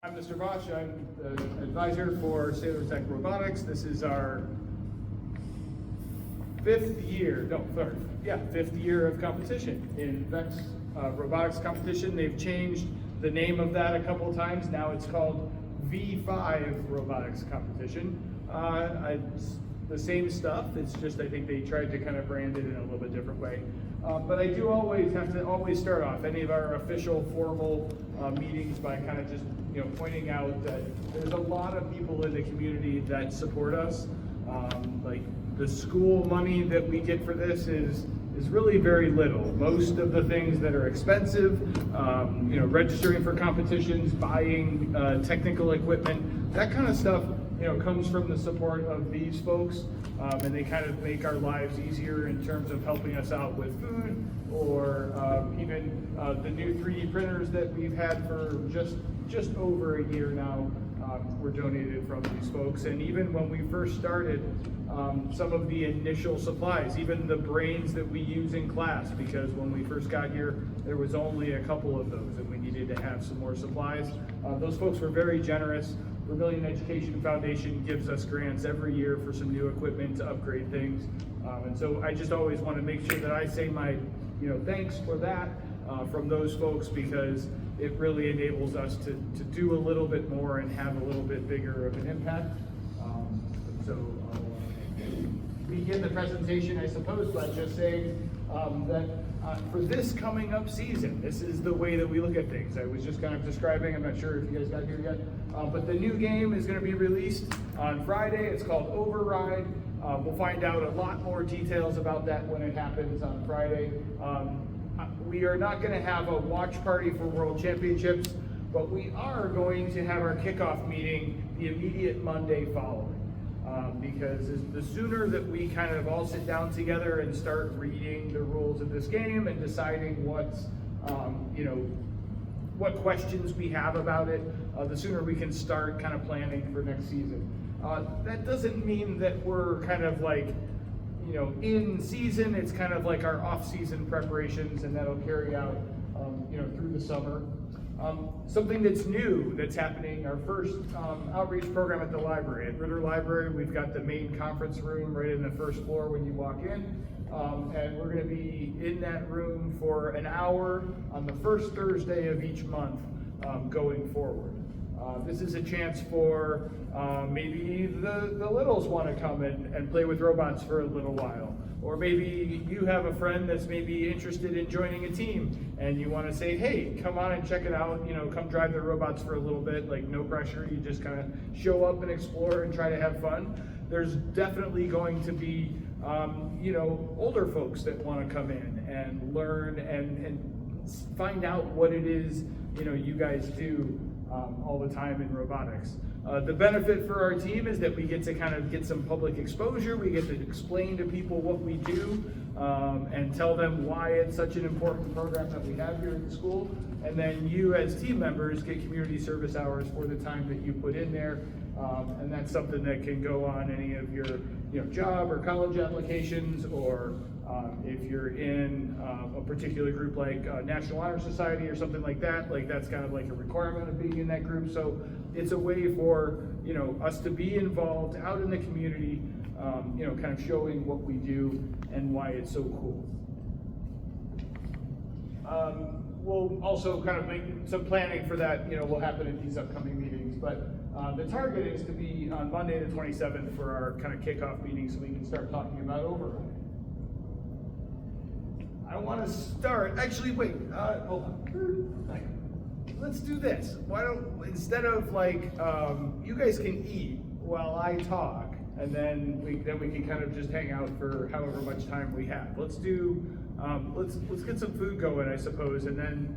I'm Mr. Bosch. I'm the advisor for Sailor Tech Robotics. This is our fifth year of competition in VEX robotics competition. They've changed the name of that a couple of times. Now it's called V5 robotics competition. It's the same stuff. It's just I think they tried to kind of brand it in a little bit different way. But I do always have to start off any of our official formal meetings by kind of just pointing out that there's a lot of people in the community that support us. Like the school money that we get for this is really very little. Most of the things that are expensive, registering for competitions, buying technical equipment, that kind of stuff, comes from the support of these folks, and they kind of make our lives easier in terms of helping us out with food, or even the new 3D printers that we've had for just over a year now were donated from these folks. And even when we first started, some of the initial supplies, even the brains that we use in class, because when we first got here, there was only a couple of those and we needed to have some more supplies. Those folks were very generous. Vermilion Education Foundation gives us grants every year for some new equipment to upgrade things. And so I just always want to make sure that I say my thanks for that from those folks, because it really enables us to do a little bit more and have a little bit bigger of an impact. So I'll begin the presentation, I suppose, by just saying that for this coming up season, this is the way that we look at things. I was just kind of describing, I'm not sure if you guys got here yet, but the new game is going to be released on Friday. It's called Override. We'll find out a lot more details about that when it happens on Friday. We are not going to have a watch party for World Championships, but we are going to have our kickoff meeting the immediate Monday following. Because the sooner that we kind of all sit down together and start reading the rules of this game and deciding what questions we have about it, the sooner we can start kind of planning for next season. That doesn't mean that we're kind of like, in season. It's kind of like our off-season preparations, and that'll carry out, through the summer. Something that's new that's happening, our first outreach program at the library. At Ritter Library, we've got the main conference room right in the first floor when you walk in. And we're going to be in that room for an hour on the first Thursday of each month going forward. This is a chance for maybe the littles want to come and play with robots for a little while. Or maybe you have a friend that's maybe interested in joining a team and you want to say, hey, come on and check it out, come drive the robots for a little bit, like no pressure. You just kind of show up and explore and try to have fun. There's definitely going to be, older folks that want to come in and learn and find out what it is, you guys do all the time in robotics. The benefit for our team is that we get to kind of get some public exposure. We get to explain to people what we do and tell them why it's such an important program that we have here at the school. And then you as team members get community service hours for the time that you put in there. And that's something that can go on any of your job or college applications, or if you're in a particular group like National Honor Society or something like that, that's kind of like a requirement of being in that group. So it's a way for us to be involved out in the community, kind of showing what we do and why it's so cool. We'll also kind of make some planning for that, will happen in these upcoming meetings. But the target is to be on Monday the 27th for our kind of kickoff meeting, so we can start talking about Override. I want to start, actually, wait, hold on. Let's do this. Why don't, instead of like, you guys can eat while I talk, and then we can kind of just hang out for however much time we have. Let's do, let's get some food going, I suppose, and then